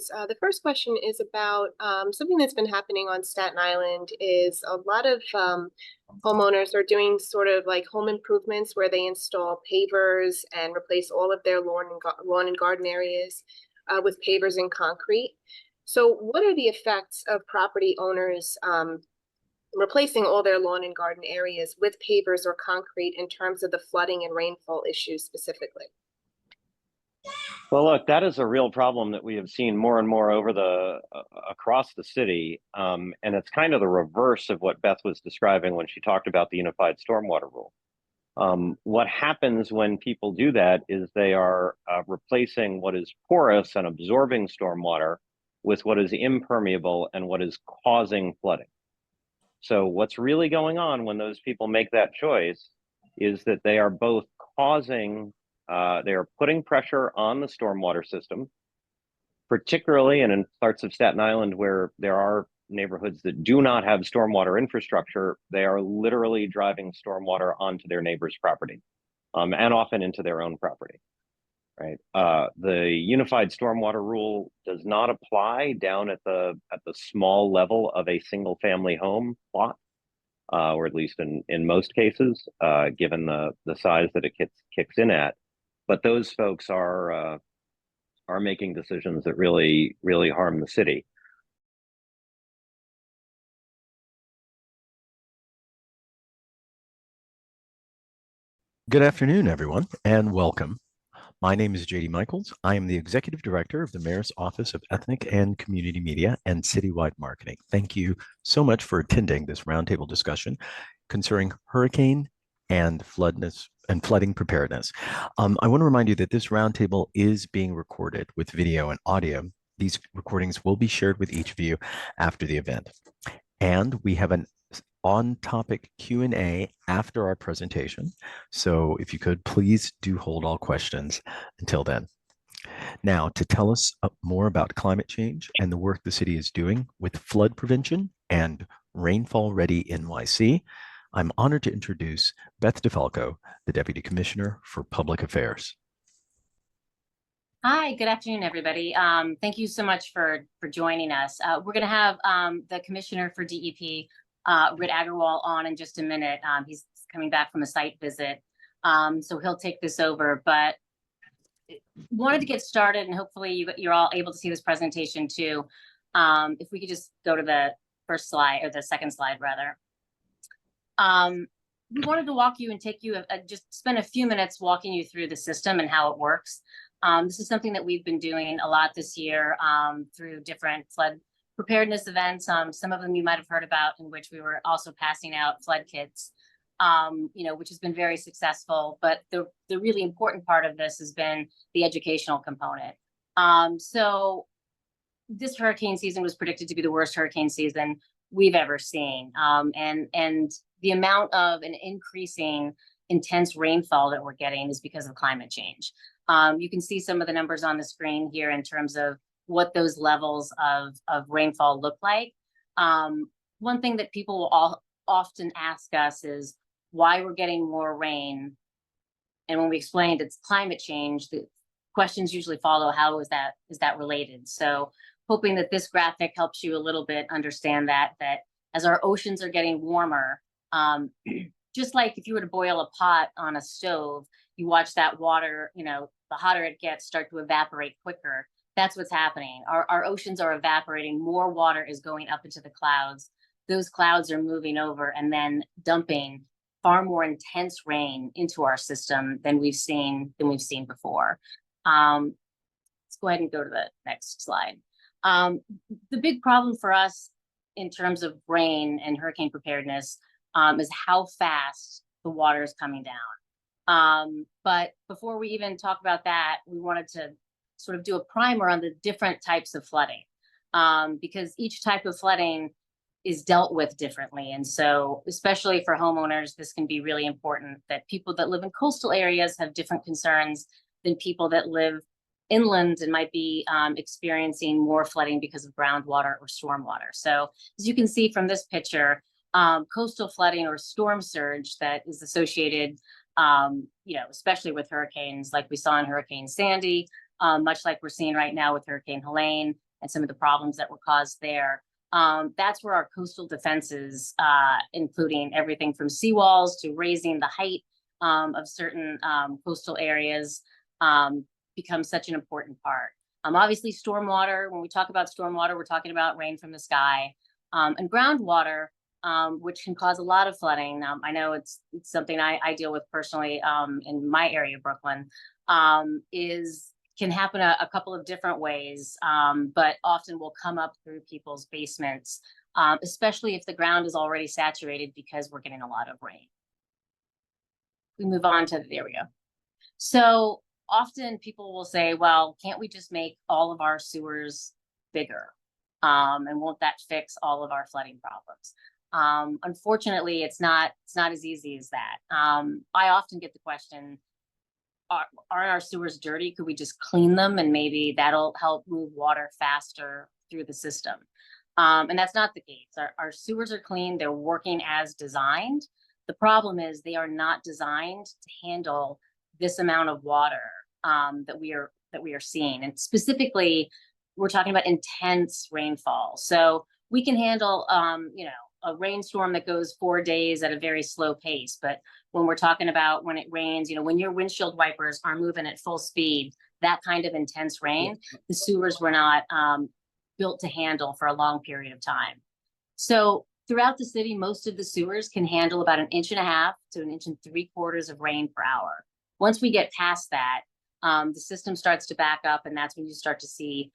questions. The first question is about something that's been happening on Staten Island is a lot of homeowners are doing sort of like home improvements where they install pavers and replace all of their lawn and garden areas with pavers and concrete. So what are the effects of property owners replacing all their lawn and garden areas with pavers or concrete in terms of the flooding and rainfall issues specifically? Well, look, that is a real problem that we have seen more and more across the city, and it's kind of the reverse of what Beth was describing when she talked about the unified stormwater rule. What happens when people do that is they are replacing what is porous and absorbing stormwater with what is impermeable and what is causing flooding. So what's really going on when those people make that choice is that they are both causing they are putting pressure on the stormwater system, particularly in parts of Staten Island where there are neighborhoods that do not have stormwater infrastructure. They are literally driving stormwater onto their neighbor's property, and often into their own property. Right. The unified stormwater rule does not apply down at the small level of a single family home plot, or at least in most cases, given the size that it kicks in at. But those folks are making decisions that really harm the city. Good afternoon, everyone, and welcome. My name is JD Michaels. I am the Executive Director of the Mayor's Office of Ethnic and Community Media and Citywide Marketing. Thank you so much for attending this roundtable discussion concerning hurricane and flooding preparedness. I want to remind you that this roundtable is being recorded with video and audio. These recordings will be shared with each of you after the event. And we have an on-topic Q&A after our presentation. So if you could, please do hold all questions until then. Now, to tell us more about climate change and the work the city is doing with flood prevention and Rainfall Ready NYC, I'm honored to introduce Beth DeFalco, the Deputy Commissioner for Public Affairs. Hi, good afternoon, everybody. Thank you so much for joining us. We're going to have the Commissioner for DEP, Rit Agarwal, on in just a minute. He's coming back from a site visit, so he'll take this over. But wanted to get started, and hopefully you're all able to see this presentation too. If we could just go to the first slide, or the second slide rather. We wanted to walk you and take you, just spend a few minutes walking you through the system and how it works. This is something that we've been doing a lot this year through different flood preparedness events. Some of them you might have heard about, in which we were also passing out flood kits, which has been very successful. But the really important part of this has been the educational component. So this hurricane season was predicted to be the worst hurricane season we've ever seen. And the amount of an increasing intense rainfall that we're getting is because of climate change. You can see some of the numbers on the screen here in terms of what those levels of rainfall look like. One thing that people will often ask us is why we're getting more rain. And when we explained it's climate change, the questions usually follow, how is that related? So hoping that this graphic helps you a little bit understand that as our oceans are getting warmer, just like if you were to boil a pot on a stove, you watch that water, the hotter it gets, start to evaporate quicker. That's what's happening. Our oceans are evaporating. More water is going up into the clouds. Those clouds are moving over and then dumping far more intense rain into our system than we've seen before. Let's go ahead and go to the next slide. The big problem for us in terms of rain and hurricane preparedness is how fast the water is coming down. But before we even talk about that, we wanted to sort of do a primer on the different types of flooding, because each type of flooding is dealt with differently. And so, especially for homeowners, this can be really important, that people that live in coastal areas have different concerns than people that live inland and might be experiencing more flooding because of groundwater or stormwater. So as you can see from this picture, coastal flooding or storm surge that is associated, especially with hurricanes like we saw in Hurricane Sandy, much like we're seeing right now with Hurricane Helene, and some of the problems that were caused there. That's where our coastal defenses, including everything from seawalls to raising the height of certain coastal areas, becomes such an important part. Obviously, stormwater, when we talk about stormwater, we're talking about rain from the sky, and groundwater, which can cause a lot of flooding. I know it's something I deal with personally in my area of Brooklyn, can happen a couple of different ways, but often will come up through people's basements, especially if the ground is already saturated because we're getting a lot of rain. We move on to, there we go. So often people will say, well, can't we just make all of our sewers bigger? And won't that fix all of our flooding problems? Unfortunately, it's not as easy as that. I often get the question, aren't our sewers dirty? Could we just clean them and maybe that'll help move water faster through the system? And that's not the case. Our sewers are clean, they're working as designed. The problem is they are not designed to handle this amount of water that we are seeing. And specifically, we're talking about intense rainfall. So we can handle a rainstorm that goes 4 days at a very slow pace. But when we're talking about when it rains, when your windshield wipers are moving at full speed, that kind of intense rain, the sewers were not built to handle for a long period of time. So throughout the city, most of the sewers can handle about 1.5 inches to 1.75 inches of rain per hour. Once we get past that, the system starts to back up, and that's when you start to see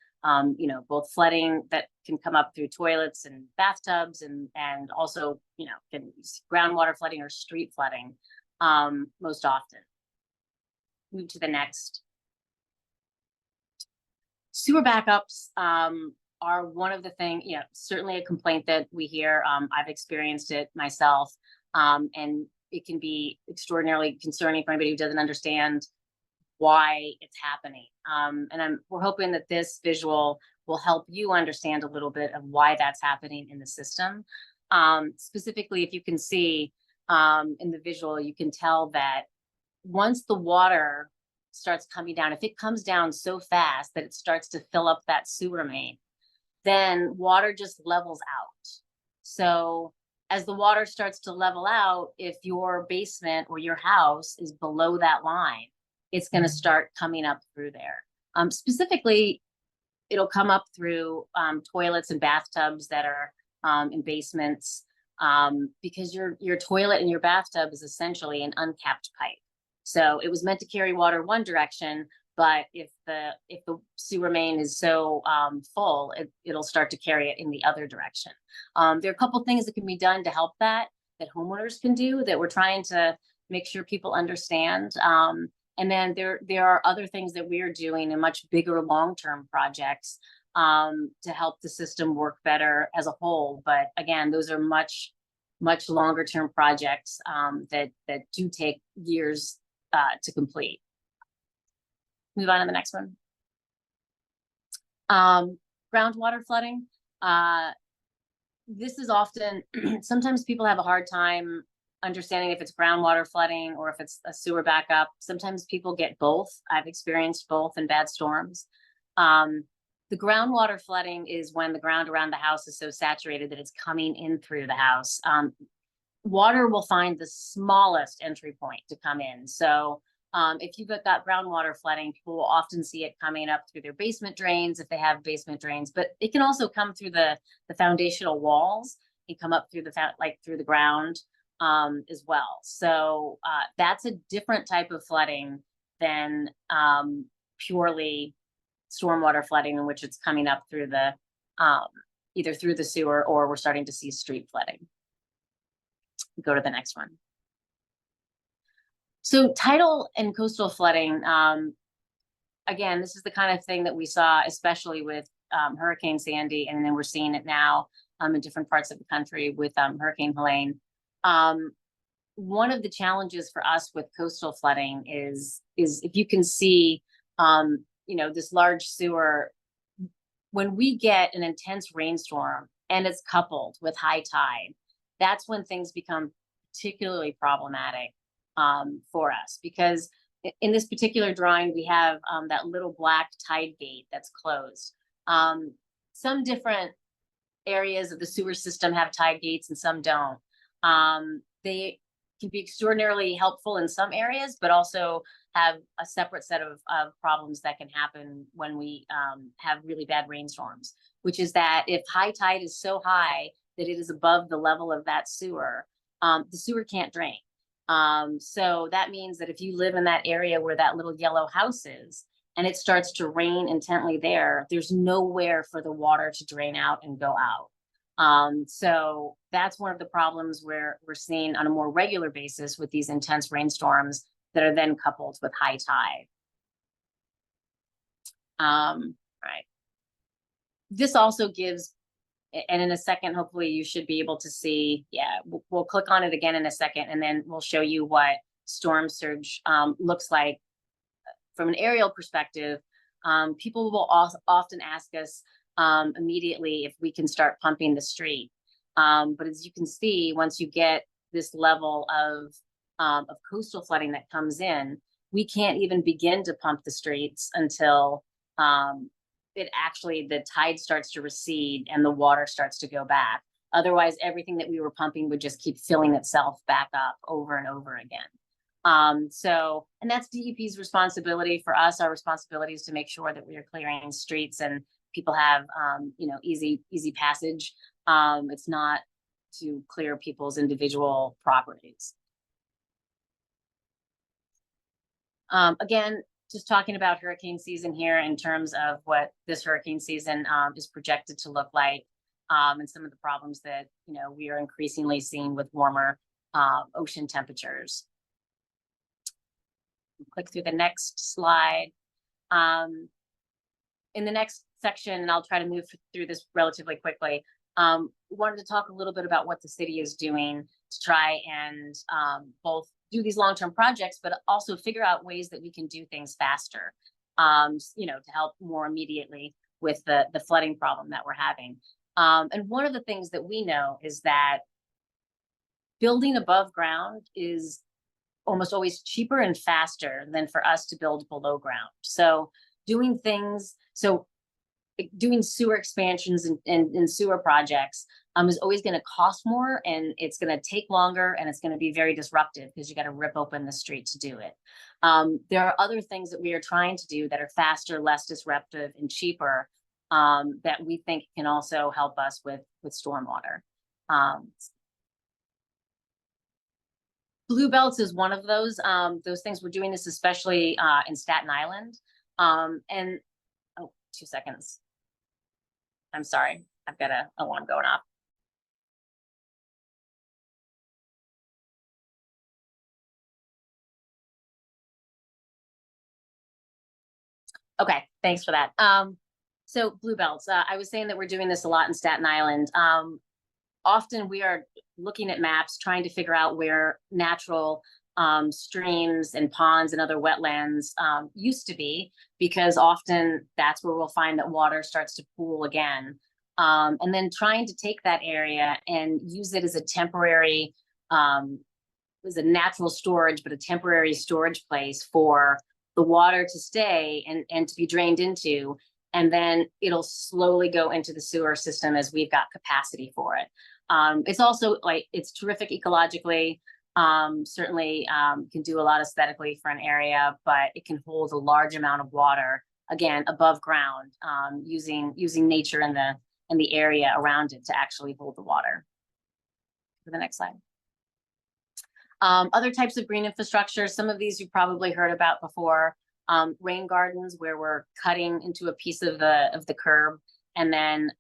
both flooding that can come up through toilets and bathtubs, and also, can groundwater flooding or street flooding most often. Move to the next. Sewer backups are one of the things, certainly a complaint that we hear. I've experienced it myself, and it can be extraordinarily concerning for anybody who doesn't understand why it's happening. And we're hoping that this visual will help you understand a little bit of why that's happening in the system. Specifically, if you can see in the visual, you can tell that once the water starts coming down, if it comes down so fast that it starts to fill up that sewer main, then water just levels out. So as the water starts to level out, if your basement or your house is below that line, it's going to start coming up through there. Specifically, it'll come up through toilets and bathtubs that are in basements, because your toilet and your bathtub is essentially an uncapped pipe. So it was meant to carry water one direction, but if the sewer main is so full, it'll start to carry it in the other direction. There are a couple things that can be done to help that homeowners can do, that we're trying to make sure people understand. And then there are other things that we are doing in much bigger long-term projects to help the system work better as a whole. But again, those are much longer term projects that do take years to complete. Move on to the next one. Groundwater flooding. This is often, sometimes people have a hard time understanding if it's groundwater flooding or if it's a sewer backup. Sometimes people get both. I've experienced both in bad storms. The groundwater flooding is when the ground around the house is so saturated that it's coming in through the house. Water will find the smallest entry point to come in. So if you've got groundwater flooding, people will often see it coming up through their basement drains if they have basement drains, but it can also come through the foundational walls and come up through through the ground as well. So that's a different type of flooding than purely stormwater flooding, in which it's coming up through the either through the sewer, or we're starting to see street flooding. Go to the next one. So tidal and coastal flooding, again, this is the kind of thing that we saw, especially with Hurricane Sandy, and then we're seeing it now in different parts of the country with Hurricane Helene. One of the challenges for us with coastal flooding is if you can see, this large sewer, when we get an intense rainstorm and it's coupled with high tide, that's when things become particularly problematic for us, because in this particular drawing, we have that little black tide gate that's closed. some different areas of the sewer system have tide gates and some don't. They can be extraordinarily helpful in some areas, but also have a separate set of problems that can happen when we have really bad rainstorms, which is that if high tide is so high that it is above the level of that sewer, the sewer can't drain. So that means that if you live in that area where that little yellow house is, and it starts to rain intently there, there's nowhere for the water to drain out and go out. So that's one of the problems where we're seeing on a more regular basis with these intense rainstorms that are then coupled with high tide. Right. This also gives, and in a second, hopefully you should be able to see, yeah, we'll click on it again in a second, and then we'll show you what storm surge looks like from an aerial perspective. People will often ask us immediately if we can start pumping the street. But as you can see, once you get this level of coastal flooding that comes in, we can't even begin to pump the streets until the tide starts to recede and the water starts to go back. Otherwise, everything that we were pumping would just keep filling itself back up over and over again. And that's DEP's responsibility. For us, our responsibility is to make sure that we are clearing streets and people have, easy passage. It's not to clear people's individual properties. Again, just talking about hurricane season here in terms of what this hurricane season is projected to look like, and some of the problems that, we are increasingly seeing with warmer ocean temperatures. Click through the next slide. In the next section, and I'll try to move through this relatively quickly, wanted to talk a little bit about what the city is doing to try and both do these long-term projects, but also figure out ways that we can do things faster, to help more immediately with the flooding problem that we're having. And one of the things that we know is that building above ground is almost always cheaper and faster than for us to build below ground. So doing sewer expansions and sewer projects is always going to cost more, and it's going to take longer, and it's going to be very disruptive because you got to rip open the street to do it. There are other things that we are trying to do that are faster, less disruptive, and cheaper that we think can also help us with stormwater. Blue belts is one of those things. We're doing this especially in Staten Island. And oh, 2 seconds. I'm sorry, I've got an alarm going off. Okay, thanks for that. So blue belts, I was saying that we're doing this a lot in Staten Island. Often we are looking at maps, trying to figure out where natural streams and ponds and other wetlands used to be, because often that's where we'll find that water starts to pool again. And then trying to take that area and use it as a temporary, as a natural storage, but a temporary storage place for the water to stay and to be drained into. And then it'll slowly go into the sewer system as we've got capacity for it. It's also it's terrific ecologically. Certainly can do a lot aesthetically for an area, but it can hold a large amount of water, again, above ground, using nature and the area around it to actually hold the water. For the next slide. Other types of green infrastructure, some of these you've probably heard about before. Rain gardens, where we're cutting into a piece of the curb and then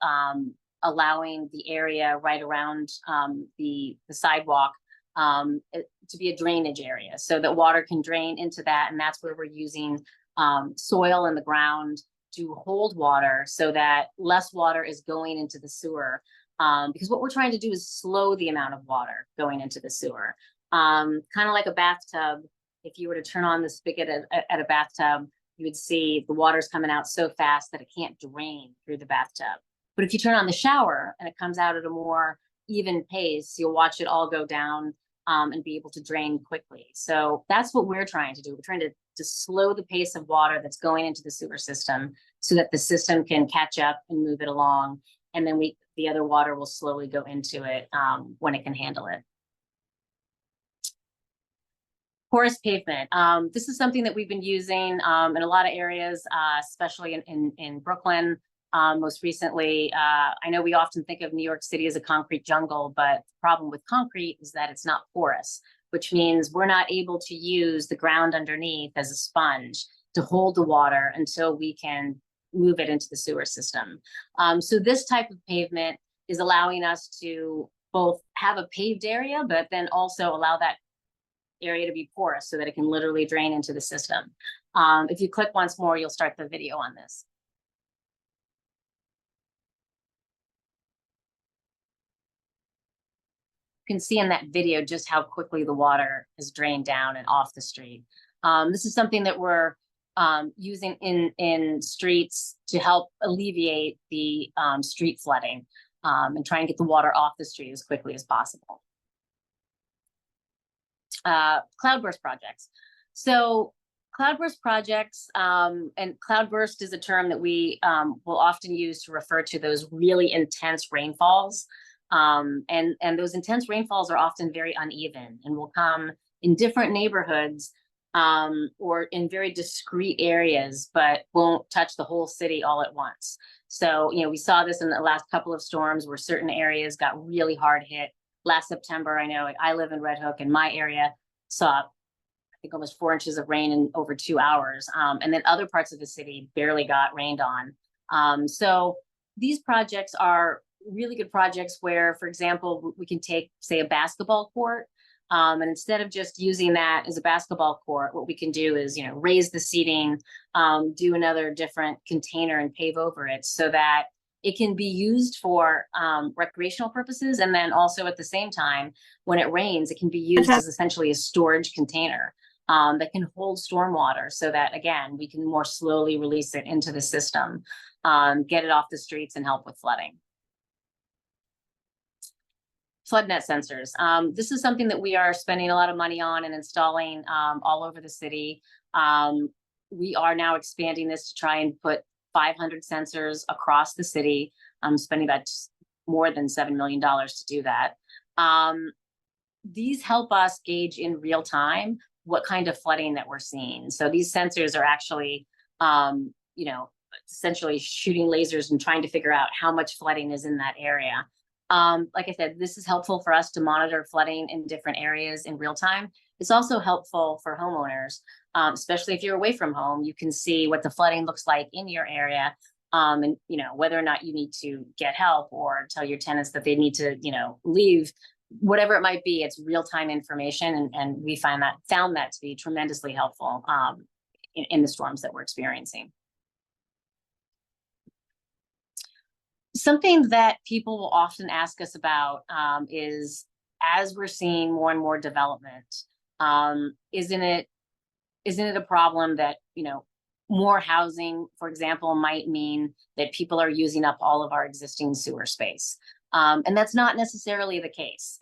allowing the area right around the sidewalk to be a drainage area so that water can drain into that. And that's where we're using soil in the ground to hold water so that less water is going into the sewer. Because what we're trying to do is slow the amount of water going into the sewer. Kind of like a bathtub. If you were to turn on the spigot at a bathtub, you would see the water's coming out so fast that it can't drain through the bathtub. But if you turn on the shower and it comes out at a more even pace, you'll watch it all go down and be able to drain quickly. So that's what we're trying to do. We're trying to slow the pace of water that's going into the sewer system so that the system can catch up and move it along. And then the other water will slowly go into it when it can handle it. Porous pavement. This is something that we've been using in a lot of areas, especially in Brooklyn. Most recently, I know we often think of New York City as a concrete jungle, but the problem with concrete is that it's not porous, which means we're not able to use the ground underneath as a sponge to hold the water until we can move it into the sewer system. So this type of pavement is allowing us to both have a paved area, but then also allow that area to be porous so that it can literally drain into the system. If you click once more, you'll start the video on this. You can see in that video just how quickly the water is drained down and off the street. This is something that we're using in streets to help alleviate the street flooding and try and get the water off the street as quickly as possible. Cloudburst projects. So cloudburst projects, and cloudburst is a term that we will often use to refer to those really intense rainfalls. And those intense rainfalls are often very uneven and will come in different neighborhoods or in very discrete areas, but won't touch the whole city all at once. So, you know, we saw this in the last couple of storms where certain areas got really hard hit. Last September, I know I live in Red Hook, and my area saw, I think, almost 4 inches of rain in over 2 hours. And then other parts of the city barely got rained on. So these projects are really good projects where, for example, we can take, say, a basketball court, and instead of just using that as a basketball court, what we can do is, you know, raise the seating, do another different container and pave over it so that it can be used for recreational purposes. And then also at the same time, when it rains, it can be used as essentially a storage container that can hold stormwater so that, again, we can more slowly release it into the system, get it off the streets and help with flooding. Flood net sensors. This is something that we are spending a lot of money on and installing all over the city. We are now expanding this to try and put 500 sensors across the city. I'm spending about more than $7 million to do that. These help us gauge in real time what kind of flooding that we're seeing. So these sensors are actually, you know, essentially shooting lasers and trying to figure out how much flooding is in that area. Like I said, this is helpful for us to monitor flooding in different areas in real time. It's also helpful for homeowners, especially if you're away from home. You can see what the flooding looks like in your area, and, you know, whether or not you need to get help or tell your tenants that they need to, you know, leave, whatever it might be. It's real-time information, and we found that to be tremendously helpful in the storms that we're experiencing. Something that people will often ask us about is, as we're seeing more and more development, isn't it a problem that, you know, more housing, for example, might mean that people are using up all of our existing sewer space? And that's not necessarily the case.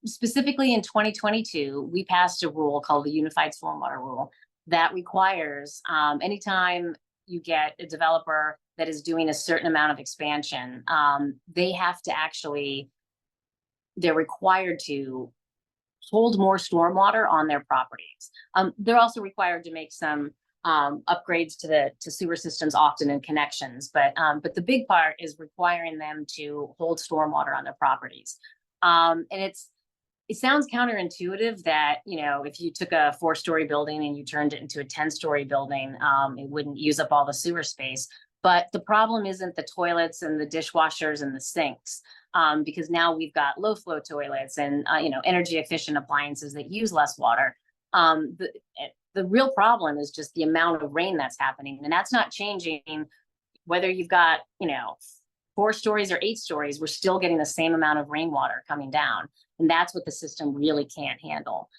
Specifically in 2022, we passed a rule called the Unified Stormwater Rule that requires anytime you get a developer that is doing a certain amount of expansion, they have to actually, they're required to hold more stormwater on their properties. They're also required to make some upgrades to sewer systems often and connections, but the big part is requiring them to hold stormwater on their properties. And it sounds counterintuitive that, you know, if you took a 4-story building and you turned it into a 10-story building, it wouldn't use up all the sewer space. But the problem isn't the toilets and the dishwashers and the sinks, because now we've got low flow toilets and, you know, energy efficient appliances that use less water. The real problem is just the amount of rain that's happening, and that's not changing whether you've got, you know, 4 stories or 8 stories. We're still getting the same amount of rainwater coming down, and that's what the system really can't handle.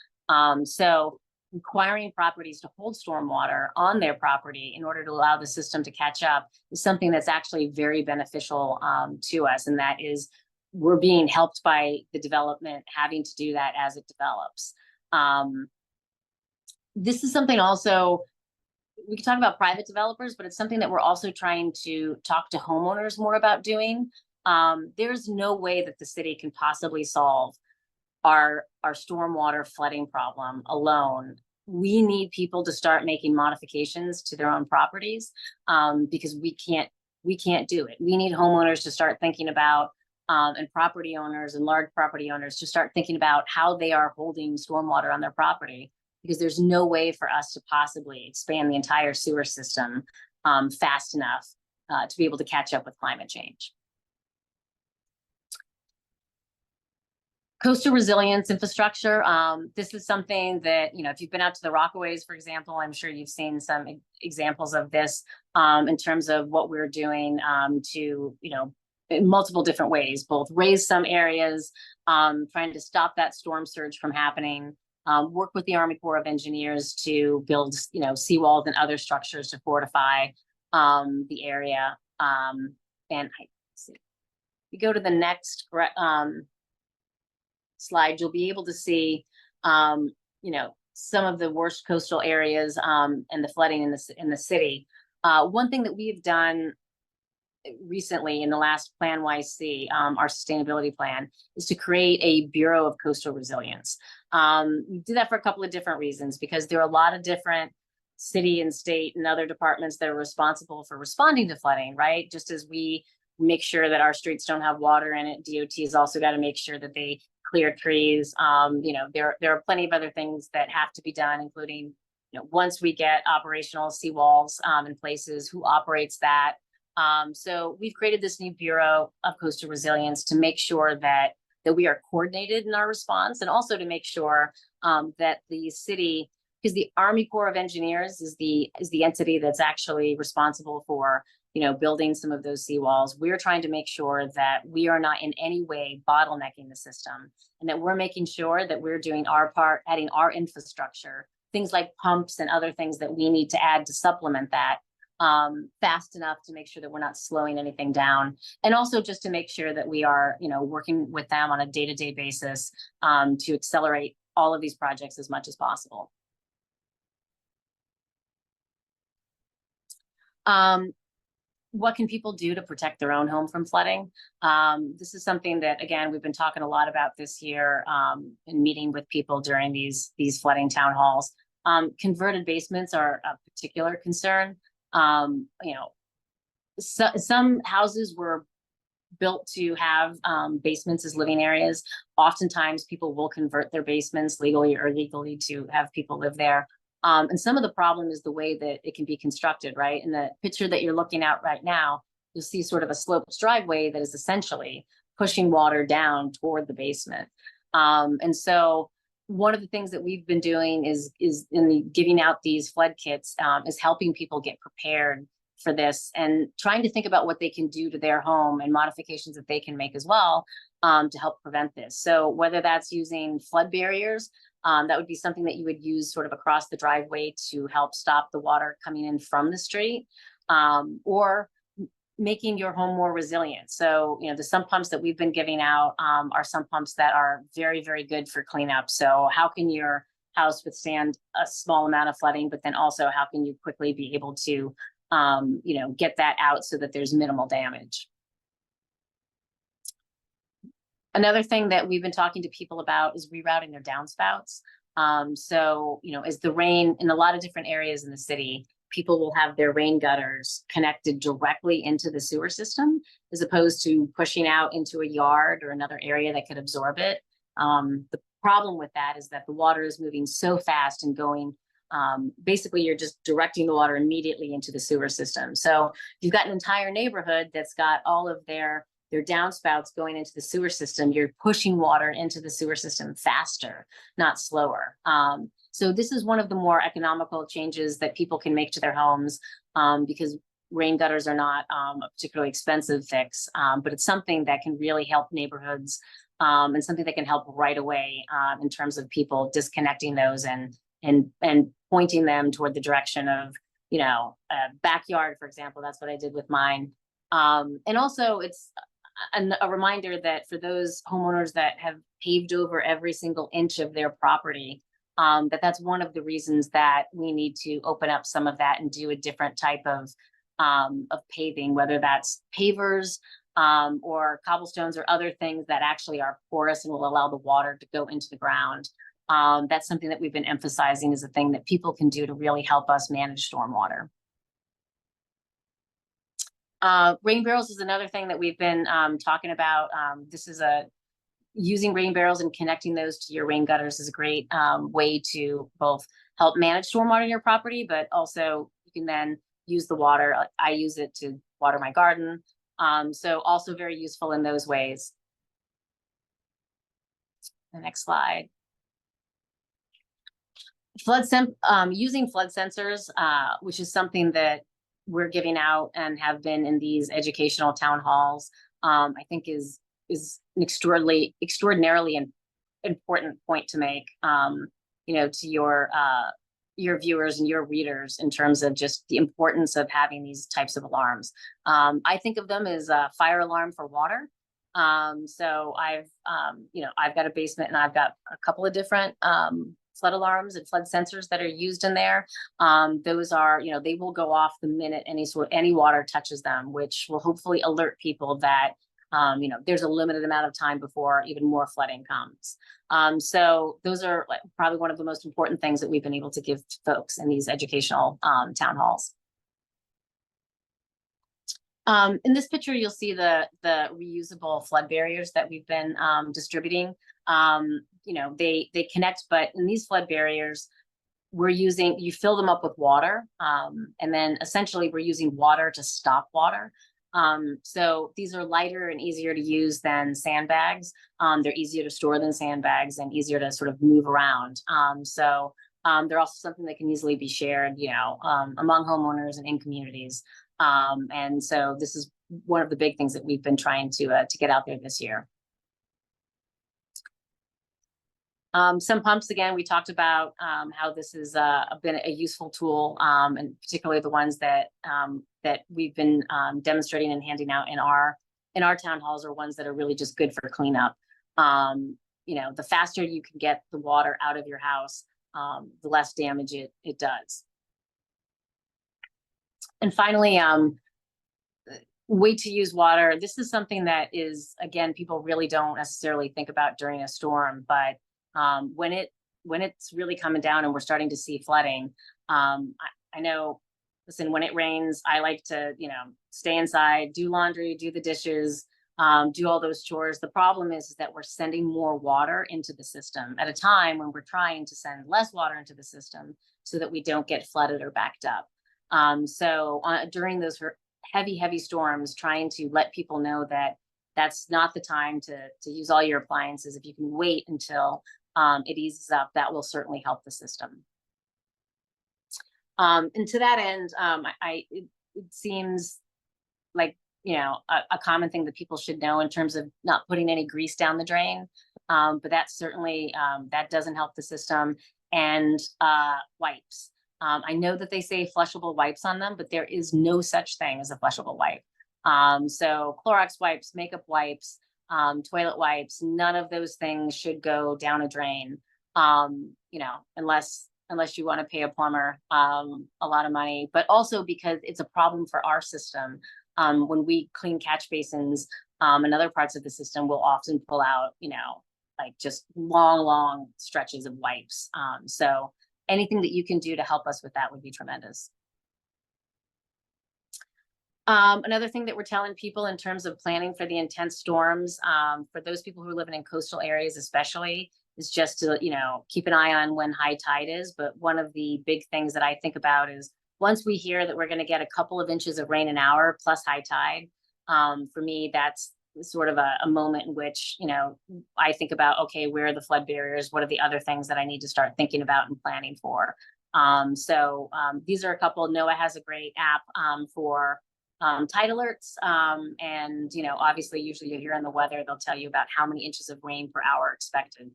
So requiring properties to hold stormwater on their property in order to allow the system to catch up is something that's actually very beneficial to us, and that is we're being helped by the development having to do that as it develops. This is something also, we can talk about private developers, but it's something that we're also trying to talk to homeowners more about doing. There's no way that the city can possibly solve our stormwater flooding problem alone. We need people to start making modifications to their own properties, because we can't do it. We need homeowners to start thinking about, and property owners and large property owners to start thinking about how they are holding stormwater on their property, because there's no way for us to possibly expand the entire sewer system fast enough to be able to catch up with climate change. Coastal resilience infrastructure. This is something that, if you've been out to the Rockaways, for example, I'm sure you've seen some examples of this in terms of what we're doing to, in multiple different ways, both raise some areas, trying to stop that storm surge from happening, work with the Army Corps of Engineers to build, seawalls and other structures to fortify the area. And see, if you go to the next slide, you'll be able to see, some of the worst coastal areas and the flooding in the city. One thing that we've done recently in the last Plan YC, our sustainability plan, is to create a Bureau of Coastal Resilience. We do that for a couple of different reasons, because there are a lot of different city and state and other departments that are responsible for responding to flooding, right? Just as we make sure that our streets don't have water in it, DOT has also got to make sure that they clear trees. There are plenty of other things that have to be done, including, once we get operational seawalls in places, who operates that. So we've created this new Bureau of Coastal Resilience to make sure that we are coordinated in our response, and also to make sure that the city, because the Army Corps of Engineers is the entity that's actually responsible for building some of those seawalls. We're trying to make sure that we are not in any way bottlenecking the system, and that we're making sure that we're doing our part, adding our infrastructure, things like pumps and other things that we need to add to supplement that fast enough to make sure that we're not slowing anything down. And also just to make sure that we are, working with them on a day-to-day basis to accelerate all of these projects as much as possible. What can people do to protect their own home from flooding? This is something that, again, we've been talking a lot about this year in meeting with people during these flooding town halls. Converted basements are a particular concern. Some houses were built to have basements as living areas. Oftentimes people will convert their basements legally or illegally to have people live there. And some of the problem is the way that it can be constructed, right? In the picture that you're looking at right now, you'll see sort of a sloped driveway that is essentially pushing water down toward the basement. And so one of the things that we've been doing is giving out these flood kits, is helping people get prepared for this and trying to think about what they can do to their home and modifications that they can make as well to help prevent this. So whether that's using flood barriers, that would be something that you would use sort of across the driveway to help stop the water coming in from the street, or making your home more resilient. So, the sump pumps that we've been giving out are sump pumps that are very, very good for cleanup. So how can your house withstand a small amount of flooding, but then also how can you quickly be able to, get that out so that there's minimal damage? Another thing that we've been talking to people about is rerouting their downspouts. So, as the rain in a lot of different areas in the city, people will have their rain gutters connected directly into the sewer system, as opposed to pushing out into a yard or another area that could absorb it. The problem with that is that the water is moving so fast and going, basically you're just directing the water immediately into the sewer system. So you've got an entire neighborhood that's got all of their downspouts going into the sewer system. You're pushing water into the sewer system faster, not slower. So this is one of the more economical changes that people can make to their homes, because rain gutters are not a particularly expensive fix, but it's something that can really help neighborhoods, and something that can help right away in terms of people disconnecting those and pointing them toward the direction of, a backyard, for example. That's what I did with mine. And also a reminder that for those homeowners that have paved over every single inch of their property, that's one of the reasons that we need to open up some of that and do a different type of paving, whether that's pavers or cobblestones or other things that actually are porous and will allow the water to go into the ground. That's something that we've been emphasizing as a thing that people can do to really help us manage stormwater. Rain barrels is another thing that we've been talking about. This is using rain barrels and connecting those to your rain gutters is a great way to both help manage stormwater in your property, but also you can then use the water. I use it to water my garden. So also very useful in those ways. The next slide. Using flood sensors, which is something that we're giving out and have been in these educational town halls, I think is an extraordinarily important point to make, to your viewers and your readers in terms of just the importance of having these types of alarms. I think of them as a fire alarm for water. So I've got a basement and I've got a couple of different flood alarms and flood sensors that are used in there. Those are, they will go off the minute any water touches them, which will hopefully alert people that there's a limited amount of time before even more flooding comes. So those are probably one of the most important things that we've been able to give to folks in these educational town halls. In this picture, you'll see the reusable flood barriers that we've been distributing. They connect, but in these flood barriers, you fill them up with water, and then essentially we're using water to stop water. So these are lighter and easier to use than sandbags. They're easier to store than sandbags and easier to sort of move around. They're also something that can easily be shared, among homeowners and in communities. And so this is one of the big things that we've been trying to get out there this year. Some pumps, again, we talked about how this has been a useful tool, and particularly the ones that we've been demonstrating and handing out in our town halls are ones that are really just good for cleanup. The faster you can get the water out of your house, the less damage it does. And finally, way to use water. This is something that is, again, people really don't necessarily think about during a storm, but when it's really coming down and we're starting to see flooding, I know, listen, when it rains, I like to, stay inside, do laundry, do the dishes, do all those chores. The problem is that we're sending more water into the system at a time when we're trying to send less water into the system so that we don't get flooded or backed up. During those heavy storms, trying to let people know that that's not the time to use all your appliances. If you can wait until it eases up, that will certainly help the system. And to that end, it seems like, a common thing that people should know in terms of not putting any grease down the drain. But that certainly, that doesn't help the system. And wipes. I know that they say flushable wipes on them, but there is no such thing as a flushable wipe. So Clorox wipes, makeup wipes, toilet wipes, none of those things should go down a drain, unless you want to pay a plumber a lot of money, but also because it's a problem for our system. When we clean catch basins and other parts of the system, we'll often pull out, just long stretches of wipes. So anything that you can do to help us with that would be tremendous. Another thing that we're telling people in terms of planning for the intense storms, for those people who are living in coastal areas especially, is just to, keep an eye on when high tide is. But one of the big things that I think about is once we hear that we're going to get a couple of inches of rain an hour plus high tide, for me, that's sort of a moment in which, I think about, okay, where are the flood barriers? What are the other things that I need to start thinking about and planning for? These are a couple. NOAA has a great app for tide alerts. And, obviously, usually you hear in the weather, they'll tell you about how many inches of rain per hour expected.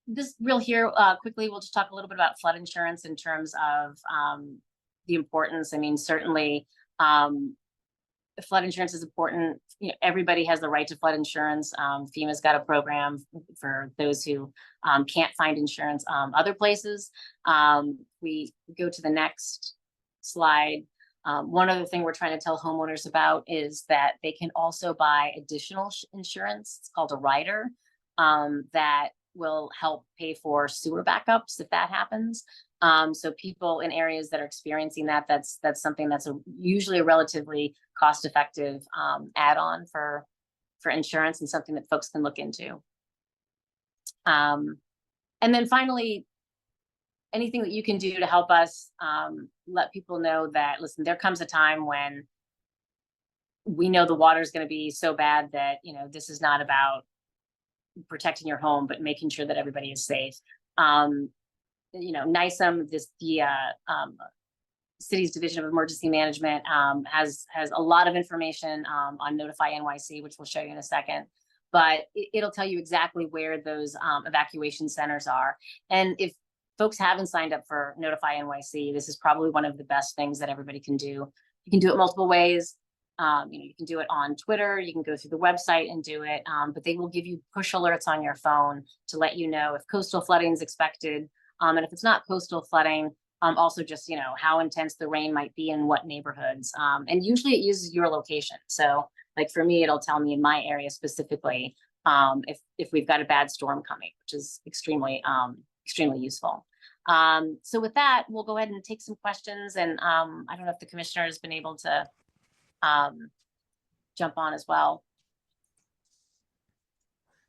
This reel here, quickly, we'll just talk a little bit about flood insurance in terms of the importance. I mean, certainly Flood insurance is important. You know, everybody has the right to flood insurance. FEMA's got a program for those who can't find insurance other places. We go to the next slide. One other thing we're trying to tell homeowners about is that they can also buy additional insurance. It's called a rider that will help pay for sewer backups if that happens. So people in areas that are experiencing that, that's something that's usually a relatively cost-effective add-on for insurance, and something that folks can look into. And then finally, anything that you can do to help us let people know that, listen, there comes a time when we know the water is going to be so bad that, you know, this is not about protecting your home, but making sure that everybody is safe. You know, NYCEM, the city's Division of Emergency Management, has a lot of information on Notify NYC, which we'll show you in a second. But it'll tell you exactly where those evacuation centers are. And if folks haven't signed up for Notify NYC, this is probably one of the best things that everybody can do. You can do it multiple ways. You know, you can do it on Twitter, you can go through the website and do it, but they will give you push alerts on your phone to let you know if coastal flooding is expected. And if it's not coastal flooding, also just, you know, how intense the rain might be in what neighborhoods. And usually it uses your location. So like for me, it'll tell me in my area specifically if we've got a bad storm coming, which is extremely useful. So with that, we'll go ahead and take some questions. And I don't know if the commissioner has been able to jump on as well.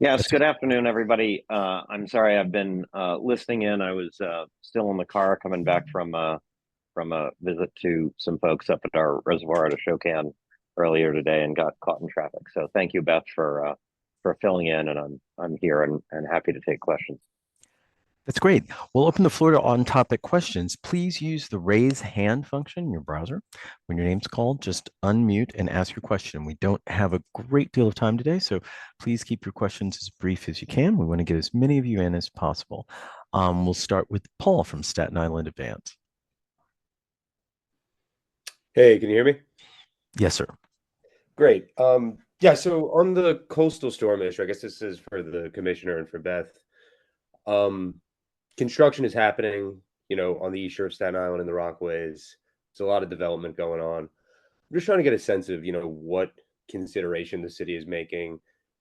Yes, good afternoon, everybody. I'm sorry, I've been listening in. I was still in the car coming back from a visit to some folks up at our reservoir at Ashokan earlier today and got caught in traffic. So thank you, Beth, for filling in, and I'm here and happy to take questions. That's great. We'll open the floor to on-topic questions. Please use the raise hand function in your browser. When your name's called, just unmute and ask your question. We don't have a great deal of time today, so please keep your questions as brief as you can. We want to get as many of you in as possible. We'll start with Paul from Staten Island Advance. Hey, can you hear me? Yes, sir. Great. Yeah, so on the coastal storm issue, I guess this is for the commissioner and for Beth. Construction is happening, you know, on the east shore of Staten Island and the Rockaways. There's a lot of development going on. I'm just trying to get a sense of, you know, what consideration the city is making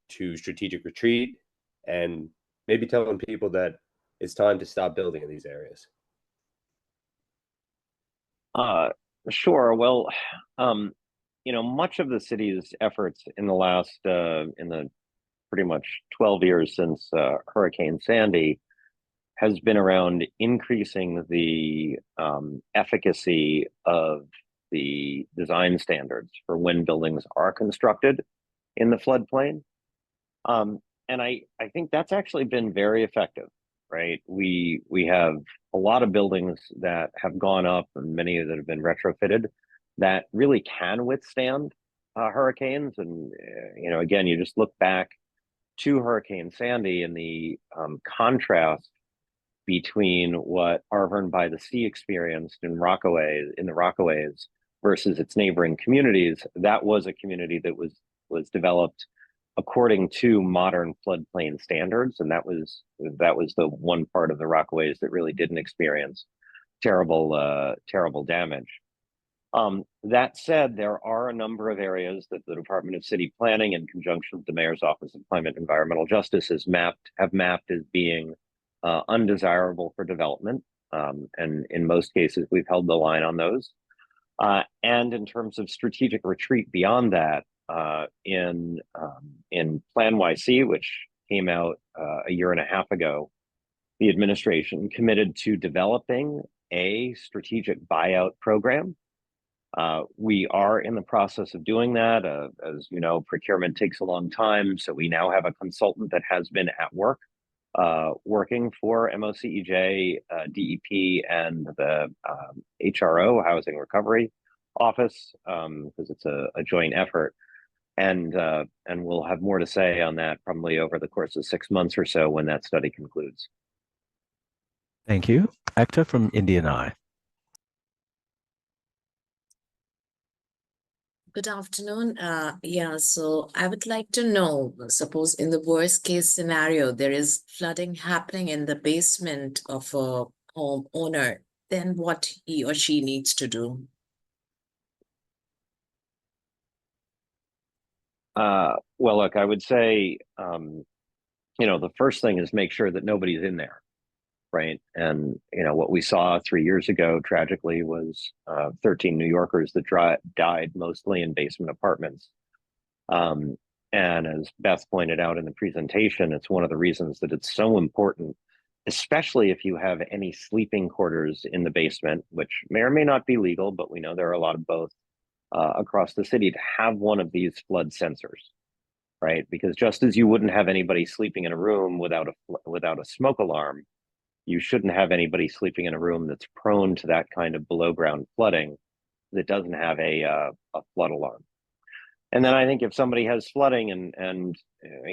to strategic retreat, and maybe telling people that it's time to stop building in these areas. Sure. Well, you know, much of the city's efforts in the last, in the pretty much 12 years since Hurricane Sandy has been around increasing the efficacy of the design standards for when buildings are constructed in the floodplain. And I think that's actually been very effective, right? We have a lot of buildings that have gone up, and many that have been retrofitted, that really can withstand hurricanes. And, you know, again, you just look back to Hurricane Sandy and the contrast between what Arvern by the Sea experienced in the Rockaways versus its neighboring communities. That was a community that was developed according to modern floodplain standards, and that was the one part of the Rockaways that really didn't experience terrible damage. That said, there are a number of areas that the Department of City Planning, in conjunction with the Mayor's Office of Climate and Environmental Justice, have mapped as being undesirable for development. And in most cases, we've held the line on those. And in terms of strategic retreat beyond that, in Plan YC, which came out a year and a half ago, the administration committed to developing a strategic buyout program. We are in the process of doing that. As you know, procurement takes a long time. So we now have a consultant that has been at work, working for MOCEJ, DEP, and the HRO, Housing Recovery Office, because it's a joint effort. And we'll have more to say on that probably over the course of 6 months or so when that study concludes. Thank you. Ekta from Indian Eye. Good afternoon. Yeah, so I would like to know, suppose in the worst case scenario, there is flooding happening in the basement of a homeowner, then what he or she needs to do? Well, look, I would say, the first thing is make sure that nobody's in there, right? And, what we saw 3 years ago, tragically, was 13 New Yorkers that died mostly in basement apartments. And as Beth pointed out in the presentation, it's one of the reasons that it's so important, especially if you have any sleeping quarters in the basement, which may or may not be legal, but we know there are a lot of both across the city, to have one of these flood sensors, right? Because just as you wouldn't have anybody sleeping in a room without a smoke alarm, you shouldn't have anybody sleeping in a room that's prone to that kind of below ground flooding that doesn't have a flood alarm. And then I think if somebody has flooding and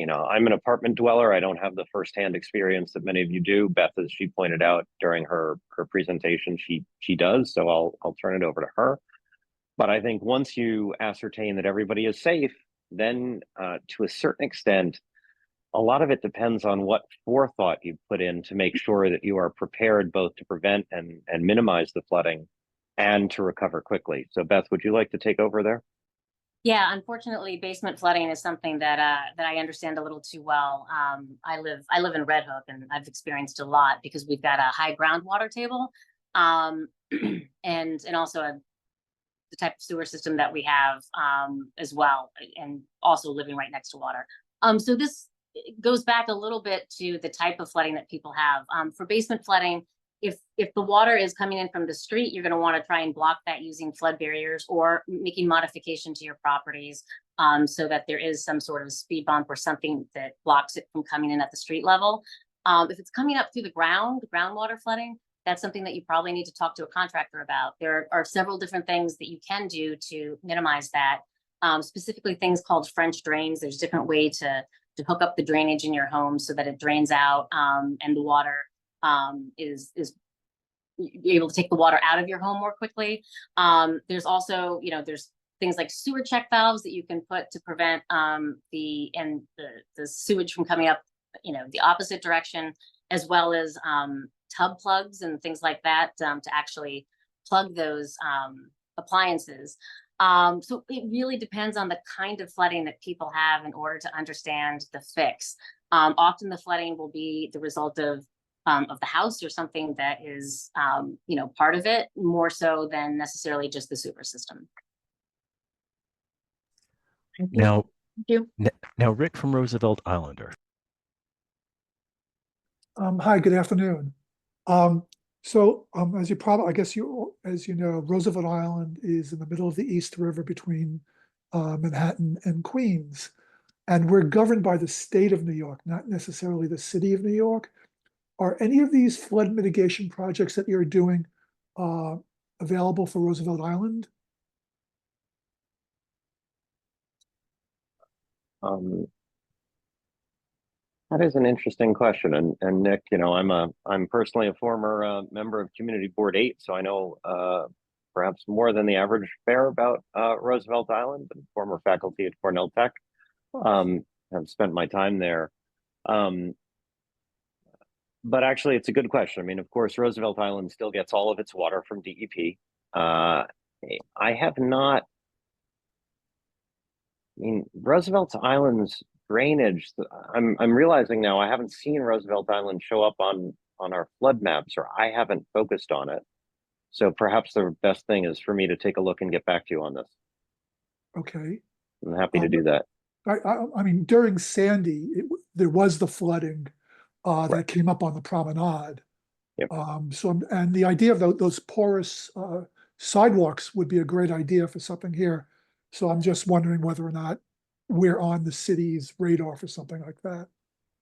I'm an apartment dweller, I don't have the firsthand experience that many of you do. Beth, as she pointed out during her presentation, she does. So I'll turn it over to her. But I think once you ascertain that everybody is safe, then to a certain extent, a lot of it depends on what forethought you put in to make sure that you are prepared both to prevent and minimize the flooding and to recover quickly. So Beth, would you like to take over there? Yeah, unfortunately, basement flooding is something that I understand a little too well. I live in Red Hook, and I've experienced a lot because we've got a high groundwater table, and also the type of sewer system that we have as well, and also living right next to water. So this goes back a little bit to the type of flooding that people have. For basement flooding, if the water is coming in from the street, you're going to want to try and block that using flood barriers or making modification to your properties so that there is some sort of speed bump or something that blocks it from coming in at the street level. If it's coming up through the groundwater flooding, that's something that you probably need to talk to a contractor about. There are several different things that you can do to minimize that, specifically things called French drains. There's different way to hook up the drainage in your home so that it drains out and the water is able to take the water out of your home more quickly. There's also, there's things like sewer check valves that you can put to prevent the sewage from coming up, the opposite direction, as well as tub plugs and things like that to actually plug those appliances. So it really depends on the kind of flooding that people have in order to understand the fix. Often the flooding will be the result of the house or something that is, part of it, more so than necessarily just the sewer system. Now, Thank you. now, Rick from Roosevelt Islander. Hi, good afternoon. As you probably, I guess as you know, Roosevelt Island is in the middle of the East River between Manhattan and Queens, and we're governed by the state of New York, not necessarily the city of New York. Are any of these flood mitigation projects that you're doing available for Roosevelt Island? That is an interesting question, and Nick, I'm personally a former member of Community Board 8, so I know perhaps more than the average bear about Roosevelt Island, and former faculty at Cornell Tech. I've spent my time there. But actually, it's a good question. I mean, of course, Roosevelt Island still gets all of its water from DEP. I have not. I mean, Roosevelt Island's drainage. I'm realizing now I haven't seen Roosevelt Island show up on our flood maps, or I haven't focused on it. So perhaps the best thing is for me to take a look and get back to you on this. Okay. I'm happy to do that. I mean, during Sandy, there was the flooding that came up on the promenade. Yep. And the idea of those porous sidewalks would be a great idea for something here. So I'm just wondering whether or not we're on the city's radar for something like that.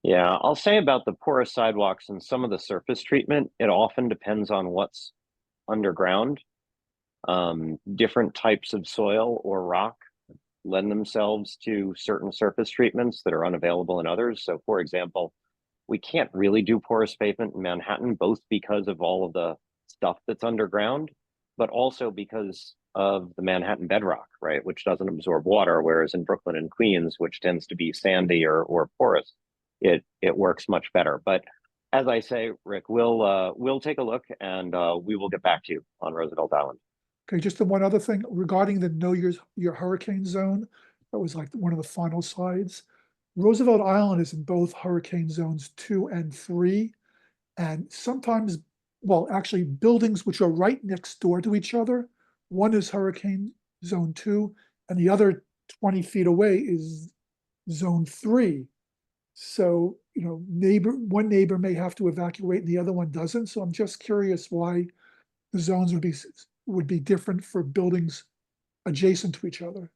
Yeah, I'll say about the porous sidewalks and some of the surface treatment, it often depends on what's underground. Different types of soil or rock lend themselves to certain surface treatments that are unavailable in others. So for example, we can't really do porous pavement in Manhattan, both because of all of the stuff that's underground, but also because of the Manhattan bedrock, right, which doesn't absorb water, whereas in Brooklyn and Queens, which tends to be sandy or porous, it works much better. But as I say, Rick, we'll take a look and we will get back to you on Roosevelt Island. Okay, just the one other thing regarding the know your hurricane zone. That was like one of the final slides. Roosevelt Island is in both hurricane zones 2 and 3. And sometimes, well, actually buildings which are right next door to each other. One is hurricane zone 2 and the other 20 feet away is zone 3. So, you know, one neighbor may have to evacuate and the other one doesn't. So I'm just curious why the zones would be different for buildings adjacent to each other.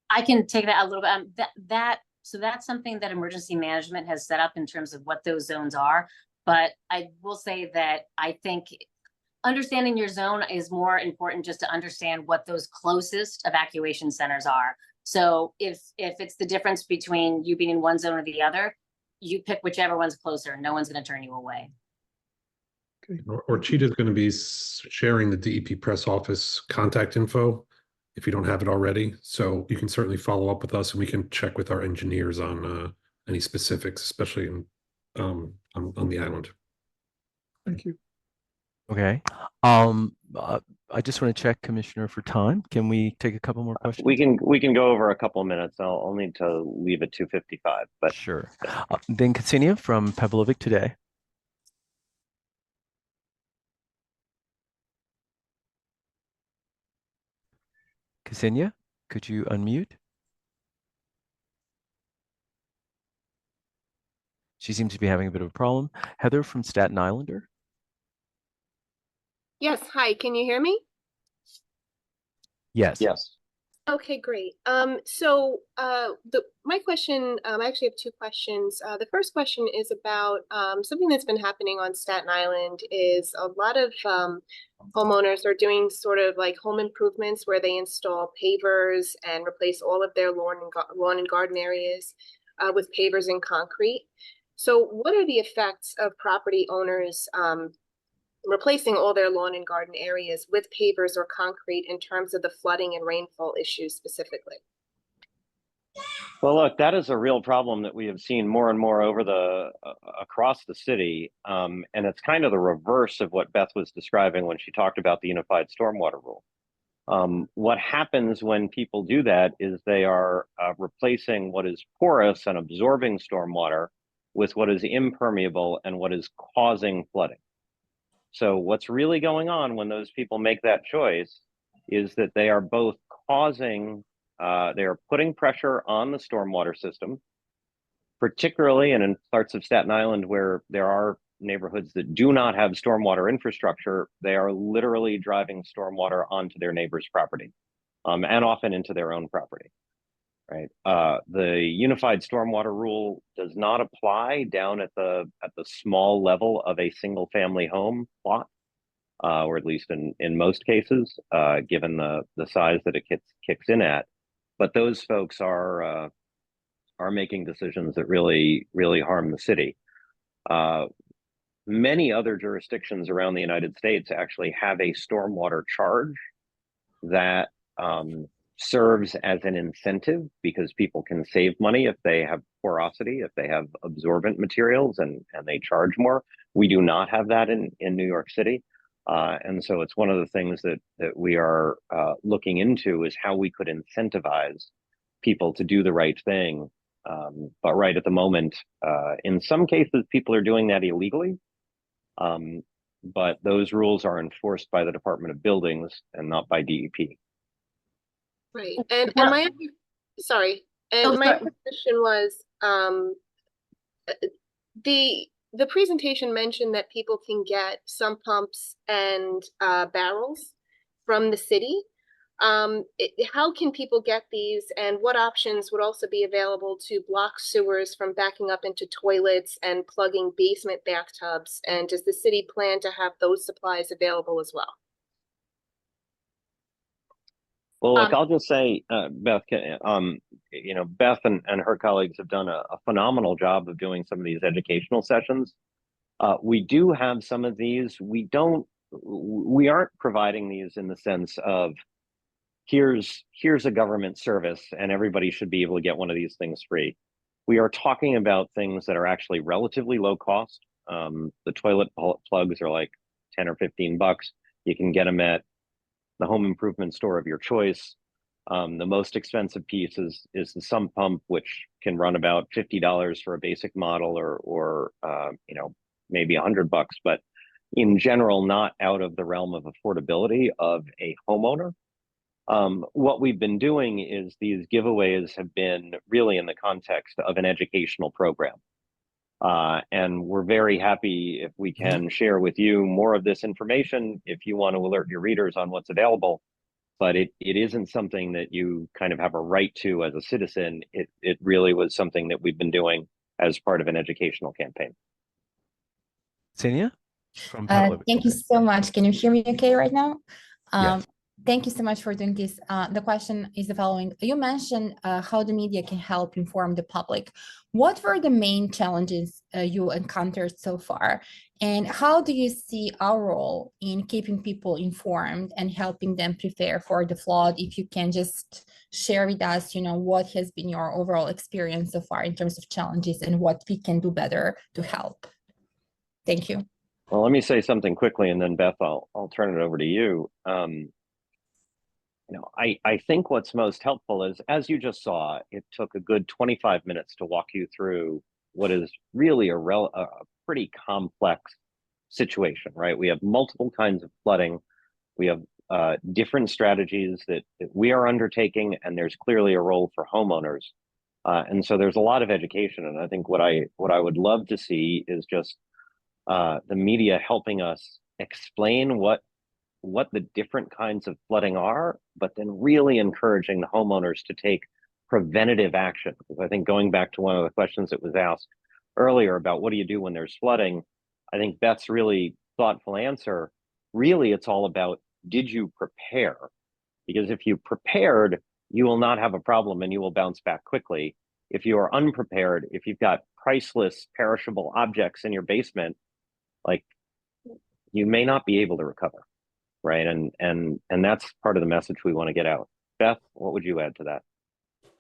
I can take that a little bit. So that's something that emergency management has set up in terms of what those zones are. But I will say that I think understanding your zone is more important just to understand what those closest evacuation centers are. So if it's the difference between you being in one zone or the other, you pick whichever one's closer. No one's going to turn you away. Okay. Or Cheetah's going to be sharing the DEP press office contact info if you don't have it already. So you can certainly follow up with us and we can check with our engineers on any specifics, especially on the island. Thank you. Okay. I just want to check, Commissioner, for time. Can we take a couple more questions? We can go over a couple of minutes. I'll need to leave at 2:55. But sure. Then Ksenia from Pavlovic Today. Ksenia, could you unmute? She seems to be having a bit of a problem. Heather from Staten Islander. Yes, hi, can you hear me? Yes. yes. Okay, great. My question, I actually have two questions. The first question is about something that's been happening on Staten Island is a lot of homeowners are doing sort of like home improvements where they install pavers and replace all of their lawn and garden areas with pavers and concrete. So what are the effects of property owners replacing all their lawn and garden areas with pavers or concrete in terms of the flooding and rainfall issues specifically? Well, look, that is a real problem that we have seen more and more over across the city. And it's kind of the reverse of what Beth was describing when she talked about the unified stormwater rule. What happens when people do that is they are replacing what is porous and absorbing stormwater with what is impermeable and what is causing flooding. So what's really going on when those people make that choice is that they are both causing, they are putting pressure on the stormwater system, particularly and in parts of Staten Island where there are neighborhoods that do not have stormwater infrastructure. They are literally driving stormwater onto their neighbor's property, and often into their own property. Right. The unified stormwater rule does not apply down at the small level of a single family home plot, or at least in most cases, given the size that it kicks in at. But those folks are making decisions that really harm the city. Many other jurisdictions around the United States actually have a stormwater charge that serves as an incentive because people can save money if they have porosity, if they have absorbent materials, and they charge more. We do not have that in New York City. And so it's one of the things that we are looking into is how we could incentivize people to do the right thing. But right at the moment, in some cases, people are doing that illegally. But those rules are enforced by the Department of Buildings and not by DEP. Right. And my sorry. And my other question was the presentation mentioned that people can get sump pumps and barrels from the city. How can people get these, and what options would also be available to block sewers from backing up into toilets and plugging basement bathtubs? And does the city plan to have those supplies available as well? Well, look, I'll just say, Beth, Beth and her colleagues have done a phenomenal job of doing some of these educational sessions. We do have some of these. We don't we aren't providing these in the sense of here's a government service and everybody should be able to get one of these things free. We are talking about things that are actually relatively low cost. The toilet plugs are like 10 or 15 bucks. You can get them at the home improvement store of your choice. The most expensive piece is the sump pump, which can run about $50 for a basic model, or you know, maybe $100, but in general, not out of the realm of affordability of a homeowner. What we've been doing is these giveaways have been really in the context of an educational program. And we're very happy if we can share with you more of this information if you want to alert your readers on what's available. But it isn't something that you kind of have a right to as a citizen. It really was something that we've been doing as part of an educational campaign. Senia? From Pavlovich. Thank you so much. Can you hear me okay right now? Yes. Thank you so much for doing this. The question is the following. You mentioned how the media can help inform the public. What were the main challenges you encountered so far? And how do you see our role in keeping people informed and helping them prepare for the flood? If you can just share with us, you know, what has been your overall experience so far in terms of challenges and what we can do better to help. Thank you. Well, let me say something quickly, and then Beth, I'll turn it over to you. You know, I think what's most helpful is, as you just saw, it took a good 25 minutes to walk you through what is really a pretty complex situation, right? We have multiple kinds of flooding. We have different strategies that we are undertaking, and there's clearly a role for homeowners. And so there's a lot of education. And I think what I would love to see is just the media helping us explain what the different kinds of flooding are, but then really encouraging the homeowners to take preventative action. Because I think going back to one of the questions that was asked earlier about what do you do when there's flooding, I think Beth's really thoughtful answer, really it's all about, did you prepare? Because if you prepared, you will not have a problem and you will bounce back quickly. If you are unprepared, if you've got priceless perishable objects in your basement, like, you may not be able to recover. Right. And that's part of the message we want to get out. Beth, what would you add to that?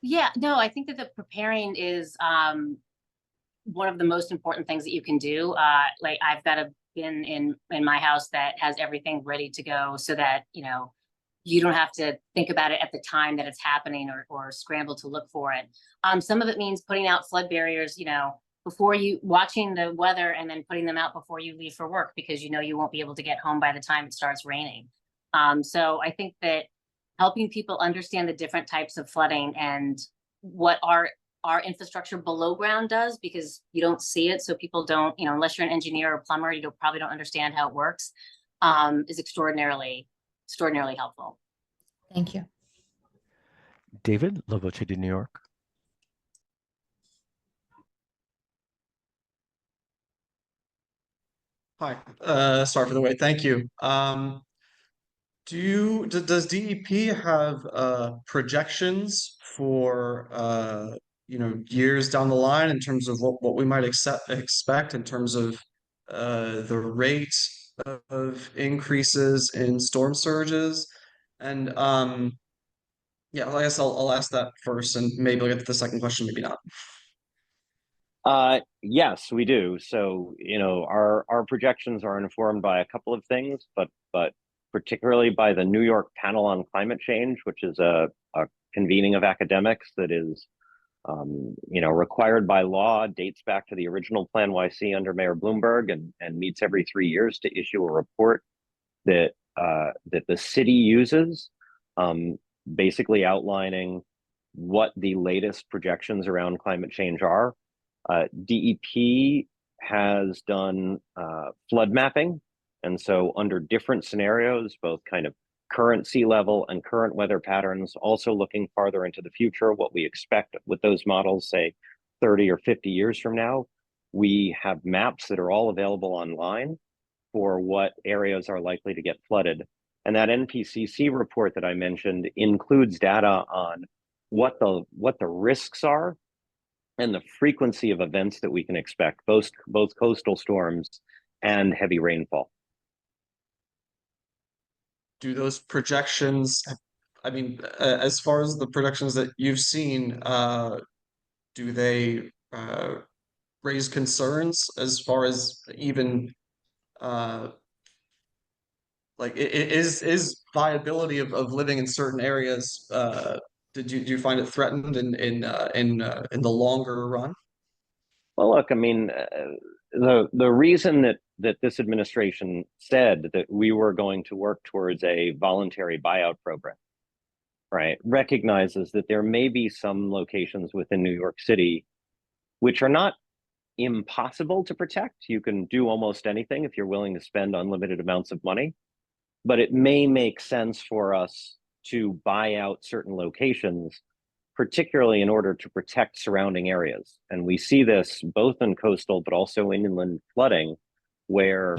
Yeah, no, I think that the preparing is one of the most important things that you can do. Like, I've got a bin in my house that has everything ready to go so that, you know, you don't have to think about it at the time that it's happening or scramble to look for it. Some of it means putting out flood barriers, you know, before you watching the weather and then putting them out before you leave for work, because you know you won't be able to get home by the time it starts raining. So I think that helping people understand the different types of flooding and what our infrastructure below ground does, because you don't see it, so people don't, you know, unless you're an engineer or plumber, you probably don't understand how it works, is extraordinarily helpful. Thank you. David, La Voce di New York. Hi, sorry for the wait. Thank you. Does DEP have projections for you know, years down the line in terms of what we might expect in terms of the rate of increases in storm surges? And yeah, I guess I'll ask that first, and maybe I'll get to the second question, maybe not. Yes, we do. So, you know, our projections are informed by a couple of things, but particularly by the New York Panel on Climate Change, which is a convening of academics that is, you know, required by law, dates back to the original Plan YC under Mayor Bloomberg, and meets every 3 years to issue a report that the city uses, basically outlining what the latest projections around climate change are. DEP has done flood mapping. And so under different scenarios, both kind of current sea level and current weather patterns, also looking farther into the future, what we expect with those models, say 30 or 50 years from now, we have maps that are all available online for what areas are likely to get flooded. And that NPCC report that I mentioned includes data on what the risks are and the frequency of events that we can expect, both coastal storms and heavy rainfall. do those projections, I mean, as far as the projections that you've seen, do they raise concerns as far as even like is viability of living in certain areas, do you find it threatened in the longer run? Well, look, I mean, the reason that this administration said that we were going to work towards a voluntary buyout program, right, recognizes that there may be some locations within New York City which are not impossible to protect. You can do almost anything if you're willing to spend unlimited amounts of money, but it may make sense for us to buy out certain locations, particularly in order to protect surrounding areas. And we see this both in coastal, but also in inland flooding, where,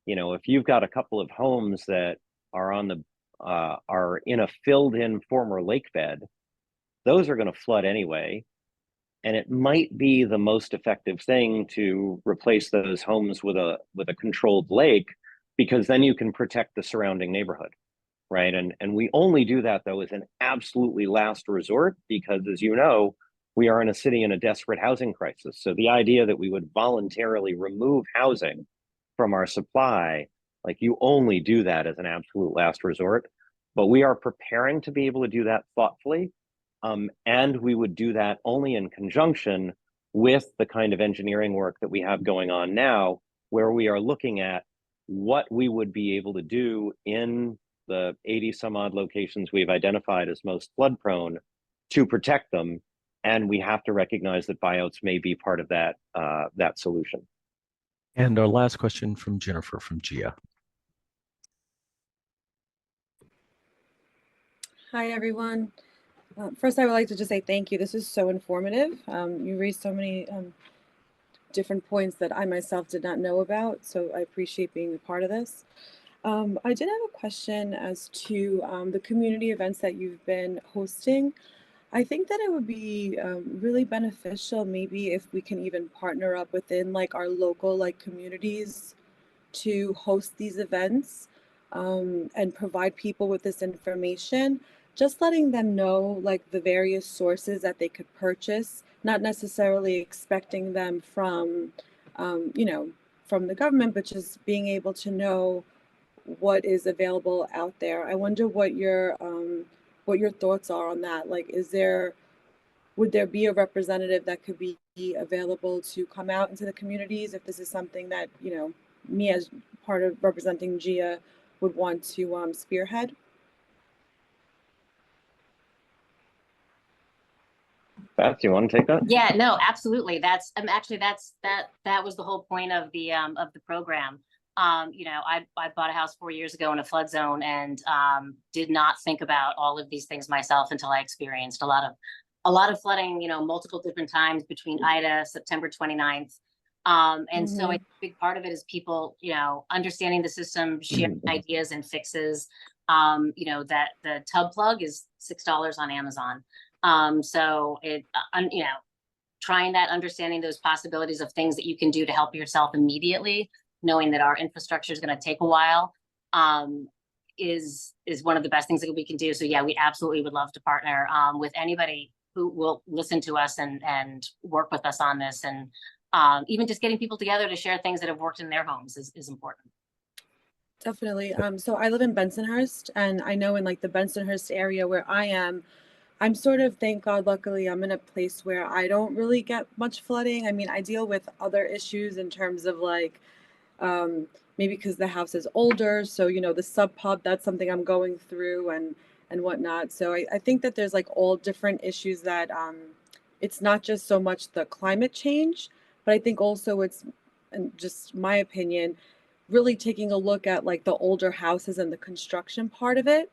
you know, if you've got a couple of homes that are on the are in a filled in former lake bed, those are going to flood anyway. And it might be the most effective thing to replace those homes with a controlled lake, because then you can protect the surrounding neighborhood, right? And we only do that, though, as an absolutely last resort, because, as you know, we are in a city in a desperate housing crisis. So the idea that we would voluntarily remove housing from our supply, like, you only do that as an absolute last resort. But we are preparing to be able to do that thoughtfully. And we would do that only in conjunction with the kind of engineering work that we have going on now, where we are looking at what we would be able to do in the 80 some odd locations we've identified as most flood prone to protect them. And we have to recognize that buyouts may be part of that, that solution. And our last question from Jennifer from GIA. Hi, everyone. First, I would like to just say thank you. This is so informative. You raised so many different points that I myself did not know about, so I appreciate being a part of this. I did have a question as to the community events that you've been hosting. I think that it would be really beneficial maybe if we can even partner up within like our local like communities to host these events and provide people with this information, just letting them know like the various sources that they could purchase, not necessarily expecting them from, you know, from the government, but just being able to know what is available out there. I wonder what your thoughts are on that. Like, would there be a representative that could be available to come out into the communities if this is something that, you know, me as part of representing GIA would want to spearhead? Beth, do you want to take that? Yeah, no, absolutely. That's actually that was the whole point of the program. You know, I bought a house 4 years ago in a flood zone and did not think about all of these things myself until I experienced a lot of flooding, you know, multiple different times between Ida, September 29th. And so a big part of it is people, you know, understanding the system, sharing ideas and fixes. You know, that the tub plug is $6 on Amazon. So it, you know, trying that, understanding those possibilities of things that you can do to help yourself immediately, knowing that our infrastructure is going to take a while, is one of the best things that we can do. So yeah, we absolutely would love to partner with anybody who will listen to us and work with us on this. And even just getting people together to share things that have worked in their homes is important. Definitely. So I live in Bensonhurst, and I know in like the Bensonhurst area where I am, I'm sort of, thank God, luckily I'm in a place where I don't really get much flooding. I mean, I deal with other issues in terms of like, maybe because the house is older. So, you know, the sub pub, that's something I'm going through and whatnot. So I think that there's like all different issues that, it's not just so much the climate change, but I think also it's, and just my opinion, really taking a look at like the older houses and the construction part of it.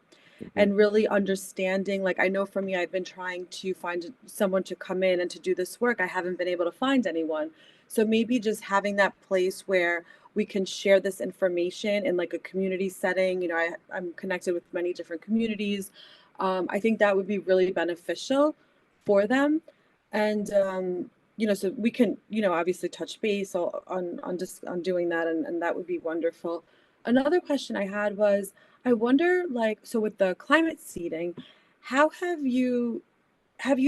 And really understanding, like, I know for me, I've been trying to find someone to come in and to do this work. I haven't been able to find anyone. So maybe just having that place where we can share this information in like a community setting. You know, I'm connected with many different communities. I think that would be really beneficial for them. And, you know, so we can, you know, obviously touch base on doing that. And that would be wonderful. Another question I had was, I wonder, like, so with the climate seeding, how have you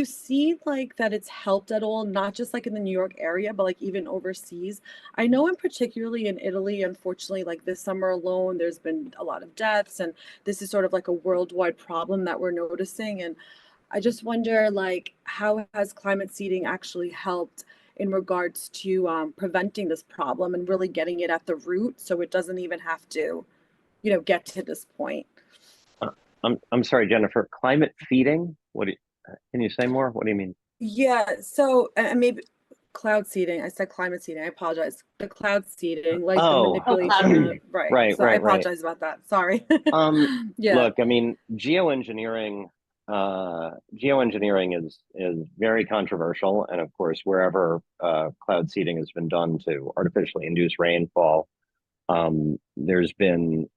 seen like that it's helped at all, not just like in the New York area, but like even overseas? I know in particularly in Italy, unfortunately, like this summer alone, there's been a lot of deaths, and this is sort of like a worldwide problem that we're noticing. And I just wonder, like, how has climate seeding actually helped in regards to preventing this problem and really getting it at the root so it doesn't even have to, get to this point? I'm sorry, Jennifer. Climate feeding? Can you say more? What do you mean? Yeah, so and maybe cloud seeding. I said climate seeding. I apologize. The cloud seeding, like the Oh, manipulation of, right. right, So I right, right. apologize about that. Sorry. Yeah. Look, I mean, geoengineering is very controversial, and of course, wherever cloud seeding has been done to artificially induce rainfall, there's been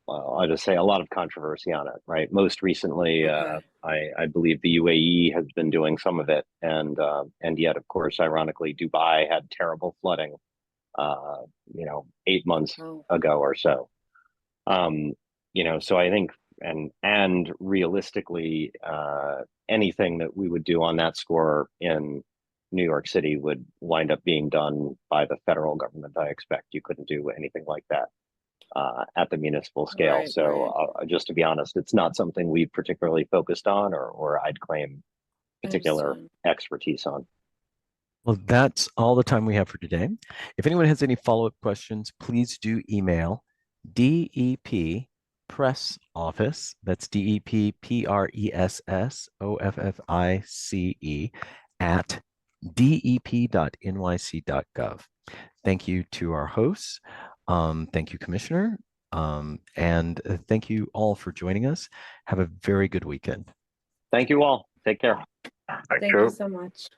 well, I'll just say a lot of controversy on it, right? Most recently, Okay. I believe the UAE has been doing some of it, and yet, of course, ironically, Dubai had terrible flooding, 8 months Oh, ago or so. So I think, and realistically, anything that we would do on that score in New York City would wind up being done by the federal government. I expect you couldn't do anything like that at the municipal scale. right, So right. just to be honest, it's not something we've particularly focused on, or I'd claim I particular understand. expertise on. Well, that's all the time we have for today. If anyone has any follow-up questions, please do email DEP Press Office. That's DEP PRESSOFFICE at dep.nyc.gov. Thank you to our hosts. Thank you, Commissioner. And thank you all for joining us. Have a very good weekend. Thank you all. Take care. Thank you so much.